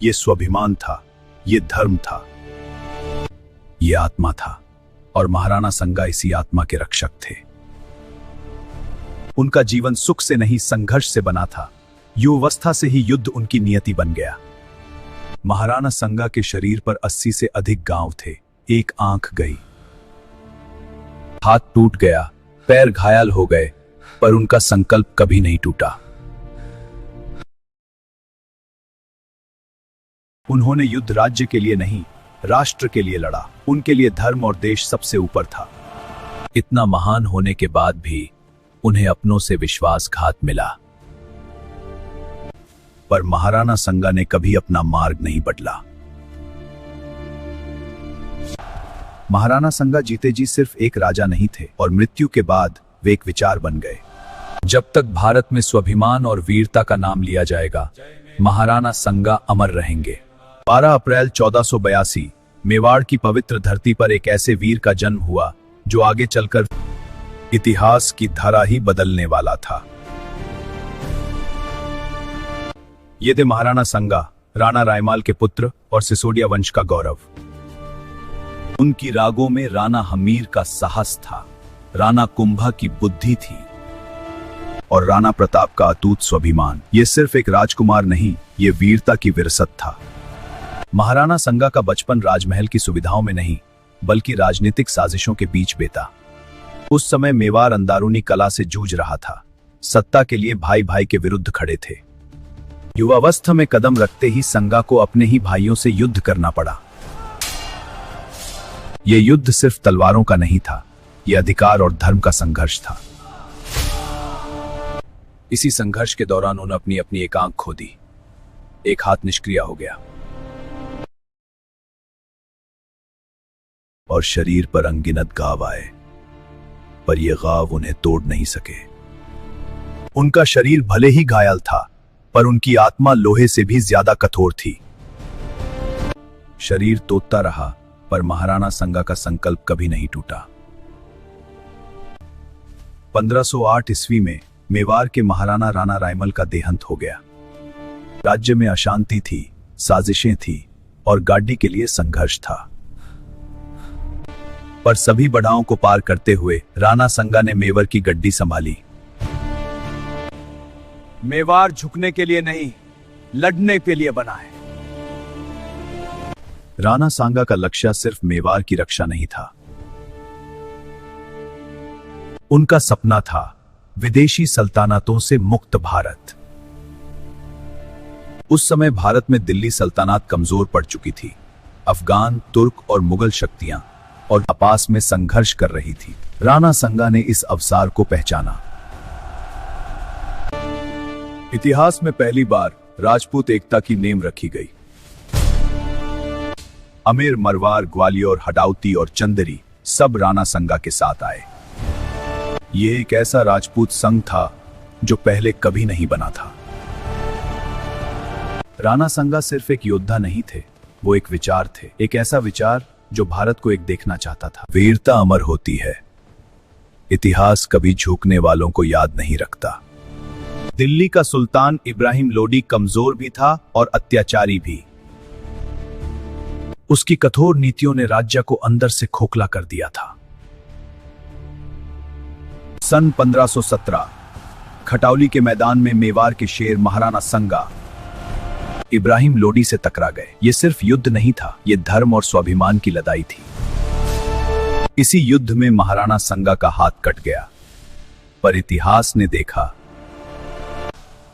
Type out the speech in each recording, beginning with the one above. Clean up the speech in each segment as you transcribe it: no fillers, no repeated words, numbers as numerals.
ये स्वाभिमान था, ये धर्म था, ये आत्मा था, और महाराणा संगा इसी आत्मा के रक्षक थे। उनका जीवन सुख से नहीं संघर्ष से बना था। युवावस्था से ही युद्ध उनकी नियति बन गया। महाराणा संगा के शरीर पर 80 से अधिक घाव थे। एक आंख गई, हाथ टूट गया, पैर घायल हो गए, पर उनका संकल्प कभी नहीं टूटा। उन्होंने युद्ध राज्य के लिए नहीं, राष्ट्र के लिए लड़ा। उनके लिए धर्म और देश सबसे ऊपर था। इतना महान होने के बाद भी उन्हें अपनों से विश्वासघात मिला, पर महाराणा संगा ने कभी अपना मार्ग नहीं बदला। महाराणा संगा जीते जी सिर्फ एक राजा नहीं थे, और मृत्यु के बाद वे एक विचार बन गए। जब तक भारत में स्वाभिमान और वीरता का नाम लिया जाएगा, महाराणा संगा अमर रहेंगे। 12 अप्रैल 1482 मेवाड़ की पवित्र धरती पर एक ऐसे वीर का जन्म हुआ जो आगे चलकर इतिहास की धारा ही बदलने वाला था। ये थे महाराणा संगा, राणा रायमाल के पुत्र और सिसोदिया वंश का गौरव। उनकी रागों में राणा हमीर का साहस था, राणा कुंभा की बुद्धि थी, और राणा प्रताप का अटूट स्वाभिमान। ये सिर्फ एक राजकुमार नहीं, ये वीरता की विरासत था। महाराणा संगा का बचपन राजमहल की सुविधाओं में नहीं, बल्कि राजनीतिक साजिशों के बीच बीता। उस समय मेवाड़ अंदरूनी कला से जूझ रहा था। सत्ता के लिए भाई भाई के विरुद्ध खड़े थे। युवावस्था में कदम रखते ही संगा को अपने ही भाइयों से युद्ध करना पड़ा। यह युद्ध सिर्फ तलवारों का नहीं था, यह अधिकार और धर्म का संघर्ष था। इसी संघर्ष के दौरान उन्होंने अपनी अपनी एक आंख खो दी, एक हाथ निष्क्रिय हो गया, और शरीर पर अनगिनत घाव आए, पर ये घाव उन्हें तोड़ नहीं सके। उनका शरीर भले ही घायल था, पर उनकी आत्मा लोहे से भी ज्यादा कठोर थी। शरीर टूटता रहा, पर महाराणा संगा का संकल्प कभी नहीं टूटा। 1508 ईस्वी में मेवाड़ के महाराणा राणा रायमल का देहांत हो गया। राज्य में अशांति थी, साजिशें थी, और गाड़ी के लिए संघर्ष था। पर सभी बाधाओं को पार करते हुए राणा संगा ने मेवाड़ की गद्दी संभाली। मेवाड़ झुकने के लिए नहीं, लड़ने के लिए बना है। राणा संगा का लक्ष्य सिर्फ मेवाड़ की रक्षा नहीं था। उनका सपना था विदेशी सल्तनतों से मुक्त भारत। उस समय भारत में दिल्ली सल्तनत कमजोर पड़ चुकी थी। अफगान, तुर्क और मुगल शक्तियां और आपस में संघर्ष कर रही थी। राणा संगा ने इस अवसर को पहचाना। इतिहास में पहली बार राजपूत एकता की नींव रखी गई। अमेर, मरवार, ग्वालियर, हडौती और चंदेरी सब राणा संगा के साथ आए। यह एक ऐसा राजपूत संघ था जो पहले कभी नहीं बना था। राणा संगा सिर्फ एक योद्धा नहीं थे, वो एक विचार थे, एक ऐसा विचार जो भारत को एक देखना चाहता था। वीरता अमर होती है, इतिहास कभी झुकने वालों को याद नहीं रखता। दिल्ली का सुल्तान इब्राहिम लोदी कमजोर भी था और अत्याचारी भी। उसकी कठोर नीतियों ने राज्य को अंदर से खोखला कर दिया था। सन 1517 खटौली के मैदान में मेवाड़ के शेर महाराणा संगा इब्राहिम लोदी से टकरा गए। यह सिर्फ युद्ध नहीं था, यह धर्म और स्वाभिमान की लड़ाई थी। इसी युद्ध में महाराणा संगा का हाथ कट गया, पर इतिहास ने देखा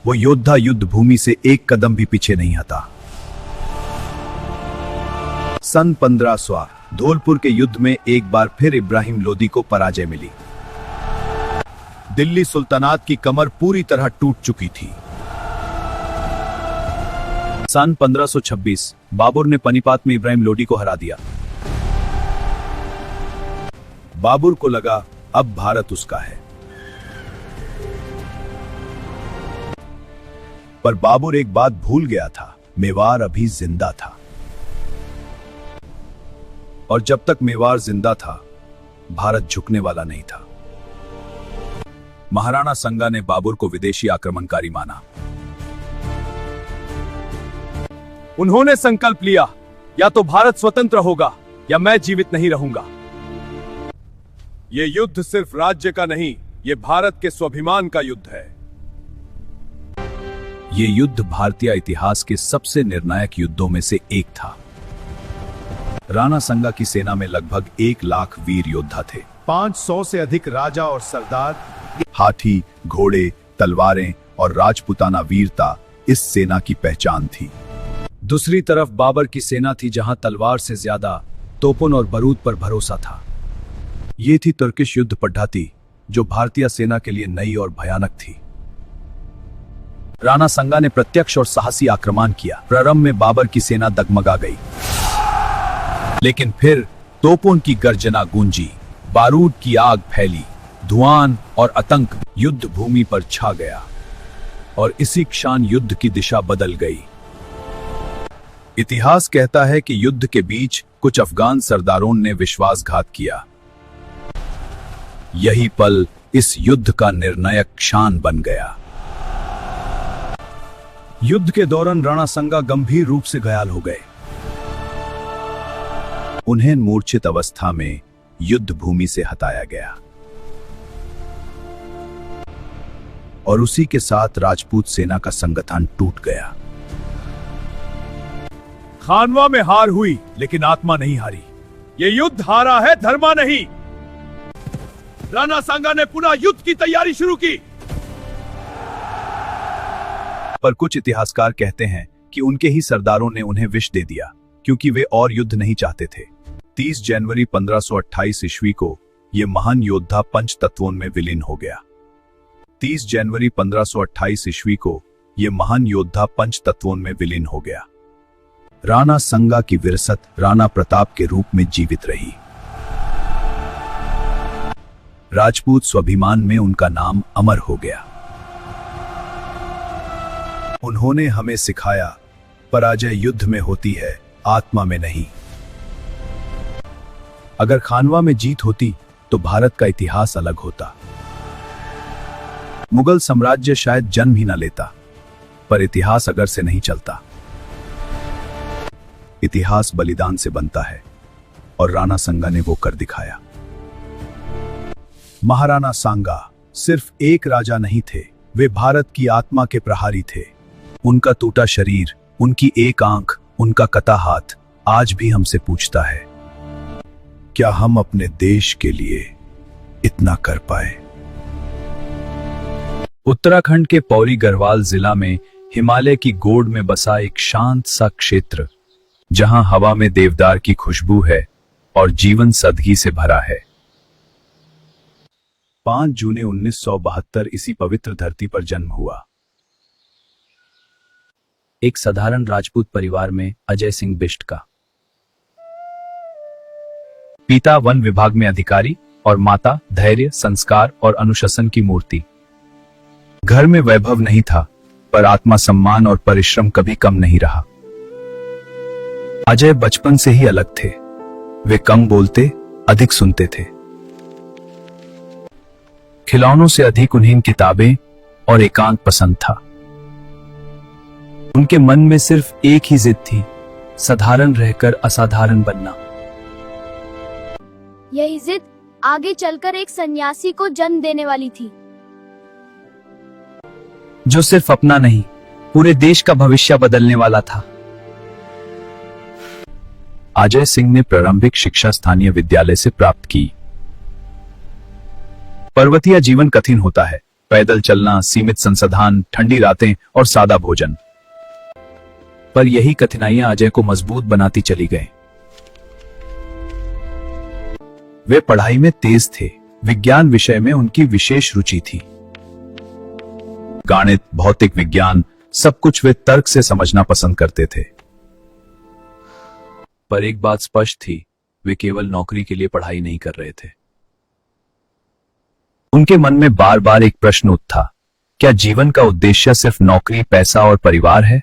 वो योद्धा युद्ध भूमि से एक कदम भी पीछे नहीं हटा। सन 1500 धौलपुर के युद्ध में एक बार फिर इब्राहिम लोदी को पराजय मिली। दिल्ली सुल्तानात की कमर पूरी तरह टूट चुकी थी। सन 1526 बाबर ने पानीपत में इब्राहिम लोदी को हरा दिया। बाबर को लगा अब भारत उसका है, पर बाबर एक बात भूल गया था, मेवाड़ अभी जिंदा था। और जब तक मेवाड़ जिंदा था, भारत झुकने वाला नहीं था। महाराणा संगा ने बाबर को विदेशी आक्रमणकारी माना। उन्होंने संकल्प लिया, या तो भारत स्वतंत्र होगा या मैं जीवित नहीं रहूंगा। ये युद्ध सिर्फ राज्य का नहीं, ये भारत के स्वाभिमान का युद्ध है। ये युद्ध भारतीय इतिहास के सबसे निर्णायक युद्धों में से एक था। राणा संगा की सेना में लगभग 1 लाख वीर योद्धा थे। 500 से अधिक राजा और सरदार, हाथी, घोड़े, तलवारें और राजपुताना वीरता इस सेना की पहचान थी। दूसरी तरफ बाबर की सेना थी, जहां तलवार से ज्यादा तोपों और बारूद पर भरोसा था। ये थी तुर्किश युद्ध पद्धति, जो भारतीय सेना के लिए नई और भयानक थी। राणा संगा ने प्रत्यक्ष और साहसी आक्रमण किया। प्रारंभ में बाबर की सेना डगमगा गई, लेकिन फिर तोपों की गर्जना गूंजी, बारूद की आग फैली, धुआं और आतंक युद्ध भूमि पर छा गया, और इसी क्षण युद्ध की दिशा बदल गई। इतिहास कहता है कि युद्ध के बीच कुछ अफगान सरदारों ने विश्वासघात किया। यही पल इस युद्ध का निर्णायक क्षण बन गया। युद्ध के दौरान राणा संगा गंभीर रूप से घायल हो गए। उन्हें मूर्छित अवस्था में युद्ध भूमि से हटाया गया, और उसी के साथ राजपूत सेना का संगठन टूट गया। खानवा में हार हुई, लेकिन आत्मा नहीं हारी। ये युद्ध हारा है, धर्मा नहीं। राणा सांगा ने पुनः युद्ध की तैयारी शुरू की। पर कुछ इतिहासकार कहते हैं कि उनके ही सरदारों ने उन्हें विष दे दिया, क्योंकि वे और युद्ध नहीं चाहते थे। 30 जनवरी 1528 ईस्वी को यह महान योद्धा पंच तत्वों में विलीन हो गया। 30 जनवरी 1528 ईस्वी को यह महान योद्धा पंच तत्वों में विलीन हो गया। राणा संगा की विरासत राणा प्रताप के रूप में जीवित रही। राजपूत स्वाभिमान में उनका नाम अमर हो गया। उन्होंने हमें सिखाया, पराजय युद्ध में होती है, आत्मा में नहीं। अगर खानवा में जीत होती तो भारत का इतिहास अलग होता। मुगल साम्राज्य शायद जन्म ही न लेता, पर इतिहास अगर से नहीं चलता। इतिहास बलिदान से बनता है, और राणा संगा ने वो कर दिखाया। महाराणा सांगा सिर्फ एक राजा नहीं थे, वे भारत की आत्मा के प्रहारी थे। उनका टूटा शरीर, उनकी एक आंख, उनका कटा हाथ आज भी हमसे पूछता है, क्या हम अपने देश के लिए इतना कर पाए? उत्तराखंड के पौड़ी गढ़वाल जिला में हिमालय की गोद में बसा एक शांत सा क्षेत्र, जहां हवा में देवदार की खुशबू है और जीवन सादगी से भरा है। 5 जून 1972 इसी पवित्र धरती पर जन्म हुआ। एक साधारण राजपूत परिवार में अजय सिंह बिष्ट का। पिता वन विभाग में अधिकारी और माता धैर्य, संस्कार और अनुशासन की मूर्ति। घर में वैभव नहीं था, पर आत्मा सम्मान और परिश्रम कभी कम नहीं रहा। अजय बचपन से ही अलग थे। वे कम बोलते, अधिक सुनते थे। खिलौनों से अधिक उन्हें किताबें और एकांत पसंद था। उनके मन में सिर्फ एक ही जिद थी, साधारण रहकर असाधारण बनना। यही जिद आगे चलकर एक सन्यासी को जन्म देने वाली थी, जो सिर्फ अपना नहीं, पूरे देश का भविष्य बदलने वाला था। अजय सिंह ने प्रारंभिक शिक्षा स्थानीय विद्यालय से प्राप्त की। पर्वतीय जीवन कठिन होता है, पैदल चलना, सीमित संसाधन, ठंडी रातें और सादा भोजन। पर यही कठिनाइयां अजय को मजबूत बनाती चली गईं। वे पढ़ाई में तेज थे, विज्ञान विषय में उनकी विशेष रुचि थी। गणित, भौतिक विज्ञान, सब कुछ वे तर्क से समझना पसंद करते थे। पर एक बात स्पष्ट थी, वे केवल नौकरी के लिए पढ़ाई नहीं कर रहे थे। उनके मन में बार बार एक प्रश्न उठा, क्या जीवन का उद्देश्य सिर्फ नौकरी, पैसा और परिवार है?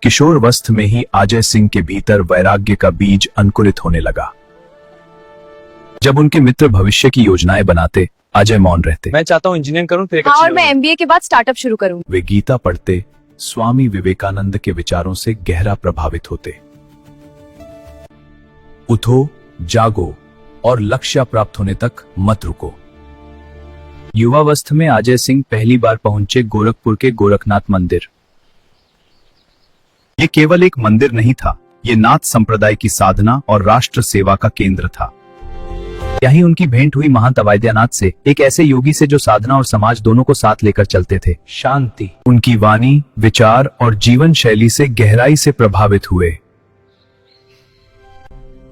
किशोरावस्था में ही अजय सिंह के भीतर वैराग्य का बीज अंकुरित होने लगा। जब उनके मित्र भविष्य की योजनाएं बनाते, अजय मौन रहते। मैं चाहता हूँ इंजीनियरिंग करूँ, फिर एक हाँ, अच्छी और मैं MBA के बाद स्टार्टअप शुरू करूँ। वे गीता पढ़ते, स्वामी विवेकानंद के विचारों से गहरा प्रभावित होते। उठो, जागो और लक्ष्य प्राप्त होने तक मत रुको। युवावस्था में अजय सिंह पहली बार पहुंचे गोरखपुर के गोरखनाथ मंदिर। ये केवल एक मंदिर नहीं था, ये नाथ संप्रदाय की साधना और राष्ट्र सेवा का केंद्र था। यहीं उनकी भेंट हुई महंत अवैद्यनाथ से, एक ऐसे योगी से जो साधना और समाज दोनों को साथ लेकर चलते थे। शांति। उनकी वाणी, विचार और जीवन शैली से गहराई से प्रभावित हुए।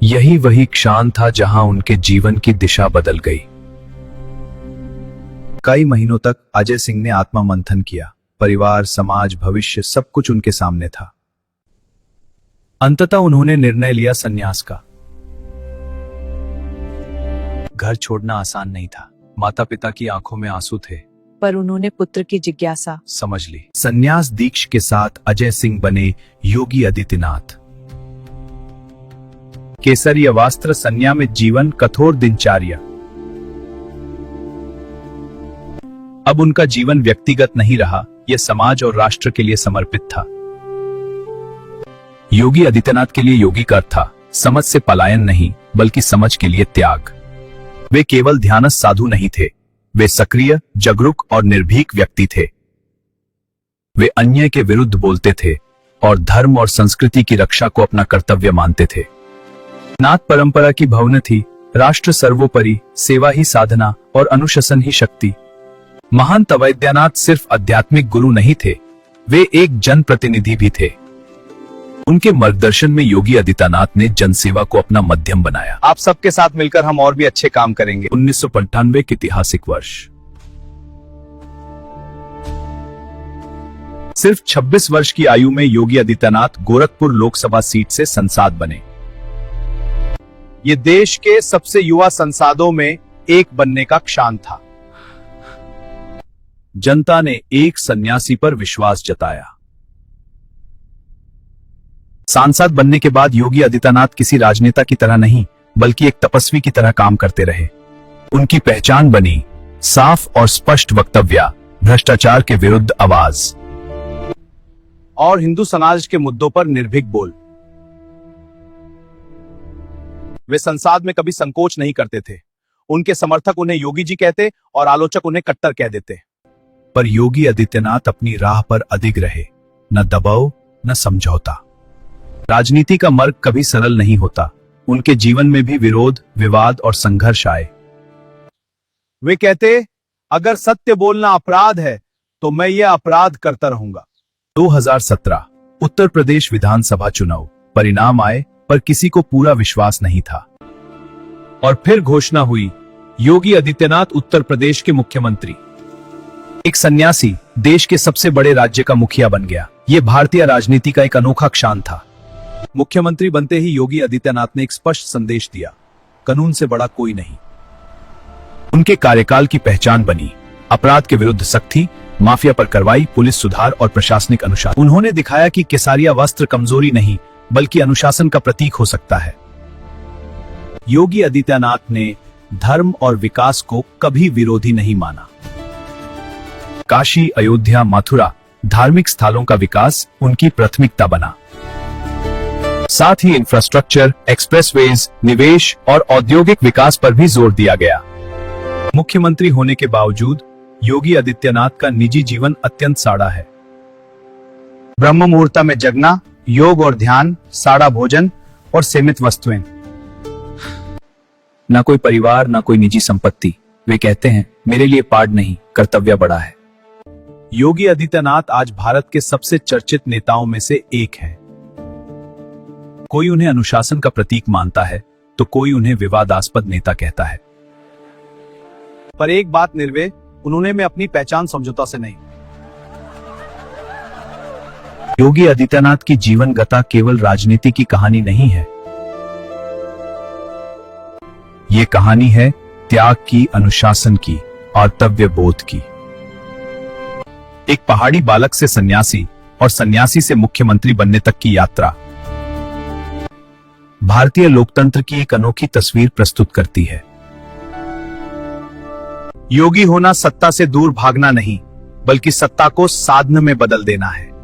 यही वही क्षण था जहां उनके जीवन की दिशा बदल गई। कई महीनों तक अजय सिंह ने आत्मा मंथन किया। परिवार, समाज, भविष्य सब कुछ उनके सामने था। अंततः उन्होंने निर्णय लिया संन्यास का। घर छोड़ना आसान नहीं था। माता पिता की आंखों में आंसू थे, पर उन्होंने पुत्र की जिज्ञासा समझ ली। संन्यास दीक्षा के साथ अजय सिंह बने योगी आदित्यनाथ। केसरिया वस्त्र, संन्या में जीवन, कठोर दिनचर्या। अब उनका जीवन व्यक्तिगत नहीं रहा, यह समाज और राष्ट्र के लिए समर्पित था। योगी आदित्यनाथ के लिए योगी का अर्थ था समझ से पलायन नहीं, बल्कि समझ के लिए त्याग। वे केवल ध्यानस्थ साधु नहीं थे, वे सक्रिय, जागरूक और निर्भीक व्यक्ति थे। वे अन्याय के विरुद्ध बोलते थे और धर्म और संस्कृति की रक्षा को अपना कर्तव्य मानते थे। नाथ परंपरा की भावना थी, राष्ट्र सर्वोपरि, सेवा ही साधना और अनुशासन ही शक्ति। महंत अवैद्यनाथ सिर्फ आध्यात्मिक गुरु नहीं थे, वे एक जनप्रतिनिधि भी थे। उनके मार्गदर्शन में योगी आदित्यनाथ ने जनसेवा को अपना माध्यम बनाया। आप सबके साथ मिलकर हम और भी अच्छे काम करेंगे। 1995 के ऐतिहासिक वर्ष। सिर्फ 26 वर्ष की आयु में योगी आदित्यनाथ गोरखपुर लोकसभा सीट से सांसद बने। ये देश के सबसे युवा सांसदों में एक बनने का क्षण था। जनता ने एक सन्यासी पर विश्वास जताया। सांसद बनने के बाद योगी आदित्यनाथ किसी राजनेता की तरह नहीं, बल्कि एक तपस्वी की तरह काम करते रहे। उनकी पहचान बनी साफ और स्पष्ट वक्तव्य, भ्रष्टाचार के विरुद्ध आवाज और हिंदू समाज के मुद्दों पर निर्भीक बोल। वे संसद में कभी संकोच नहीं करते थे। उनके समर्थक उन्हें योगी जी कहते और आलोचक उन्हें कट्टर कह देते। पर योगी आदित्यनाथ अपनी राह पर अडिग रहे, न दबाव न समझौता। राजनीति का मार्ग कभी सरल नहीं होता। उनके जीवन में भी विरोध, विवाद और संघर्ष आए। वे कहते, अगर सत्य बोलना अपराध है तो मैं यह अपराध करता रहूंगा। 2017 उत्तर प्रदेश विधानसभा चुनाव परिणाम आए, पर किसी को पूरा विश्वास नहीं था। और फिर घोषणा हुई, योगी आदित्यनाथ उत्तर प्रदेश के मुख्यमंत्री। एक सन्यासी देश के सबसे बड़े राज्य का मुखिया बन गया। यह भारतीय राजनीति का एक अनोखा क्षण था। मुख्यमंत्री बनते ही योगी आदित्यनाथ ने एक स्पष्ट संदेश दिया, कानून से बड़ा कोई नहीं। उनके कार्यकाल की पहचान बनी अपराध के विरुद्ध सख्ती, माफिया पर कार्रवाई, पुलिस सुधार और प्रशासनिक अनुशासन। उन्होंने दिखाया कि केसरिया वस्त्र कमजोरी नहीं, बल्कि अनुशासन का प्रतीक हो सकता है। योगी आदित्यनाथ ने धर्म और विकास को कभी विरोधी नहीं माना। काशी, अयोध्या, मथुरा धार्मिक स्थलों का विकास उनकी प्राथमिकता बना। साथ ही इंफ्रास्ट्रक्चर, एक्सप्रेसवेज, निवेश और औद्योगिक विकास पर भी जोर दिया गया। मुख्यमंत्री होने के बावजूद योगी आदित्यनाथ का निजी जीवन अत्यंत सादा है। ब्रह्म मुहूर्त में जगना, योग और ध्यान, सादा भोजन और सीमित वस्तुएं। ना कोई परिवार, ना कोई निजी संपत्ति। वे कहते हैं, मेरे लिए पाठ नहीं, कर्तव्य बड़ा है। योगी आदित्यनाथ आज भारत के सबसे चर्चित नेताओं में से एक हैं। कोई उन्हें अनुशासन का प्रतीक मानता है, तो कोई उन्हें विवादास्पद नेता कहता है। पर एक बात निर्वे, उन्होंने में अपनी पहचान समझौता से नहीं। योगी आदित्यनाथ की जीवन गाथा केवल राजनीति की कहानी नहीं है, ये कहानी है त्याग की, अनुशासन की, कर्तव्य बोध की। एक पहाड़ी बालक से सन्यासी और सन्यासी से मुख्यमंत्री बनने तक की यात्रा भारतीय लोकतंत्र की एक अनोखी तस्वीर प्रस्तुत करती है। योगी होना सत्ता से दूर भागना नहीं, बल्कि सत्ता को साधन में बदल देना है।